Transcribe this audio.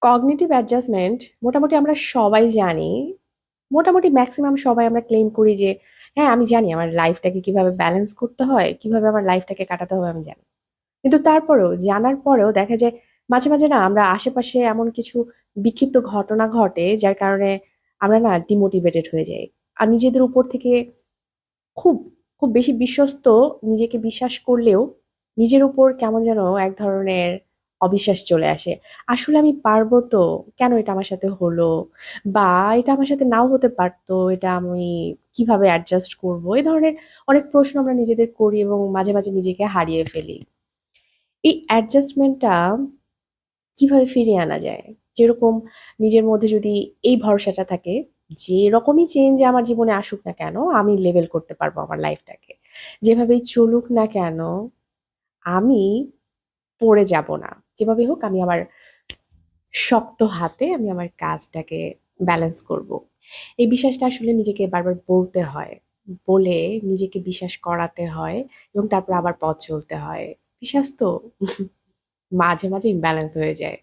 Cognitive adjustment মোটামুটি আমরা সবাই জানি। মোটামুটি ম্যাক্সিমাম সবাই আমরা ক্লেইম করি যে, হ্যাঁ, আমি জানি আমার লাইফটাকে কিভাবে ব্যালেন্স করতে হয়, কিভাবে আমার লাইফটাকে কাটাতে হবে আমি জানি। কিন্তু তারপরেও জানার পরেও দেখা যায় মাঝে, মাঝে না আমরা আশেপাশে এমন কিছু বিক্ষিপ্ত ঘটনা ঘটে যার কারণে আমরা না ডিমোটিভেটেড হয়ে যাই। আর নিজেদের উপর থেকে খুব, খুব বেশি বিশ্বস্ত নিজেকে বিশ্বাস করলেও নিজের উপর কেমন যেন এক ধরনের অবিশ্বাস চলে আসে। আসলে আমি পারবো তো? কেন এটা আমার সাথে হলো? বা এটা আমার সাথে নাও হতে পারতো। এটা আমি কিভাবে অ্যাডজাস্ট করবো? এ ধরনের অনেক প্রশ্ন আমরা নিজেদের করি এবং মাঝে, মাঝে নিজেকে হারিয়ে ফেলি। এই অ্যাডজাস্টমেন্টটা কিভাবে ফিরিয়ে আনা যায়? যেরকম নিজের মধ্যে যদি এই ভরসাটা থাকে, যেরকমই চেঞ্জ আমার জীবনে আসুক না কেন, আমি লেভেল করতে পারবো আমার লাইফটাকে। যেভাবেই চলুক না কেন, আমি পড়ে যাবো না। যেভাবেই হোক আমি আমার শক্ত হাতে আমি আমার কাজটাকে ব্যালেন্স করবো। এই বিশ্বাসটা আসলে নিজেকে বারবার বলতে হয়। বলে নিজেকে বিশ্বাস করাতে হয় এবং তারপর আবার পথ চলতে হয়। বিশ্বাস তো মাঝে, মাঝে ইমব্যালেন্স হয়ে যায়।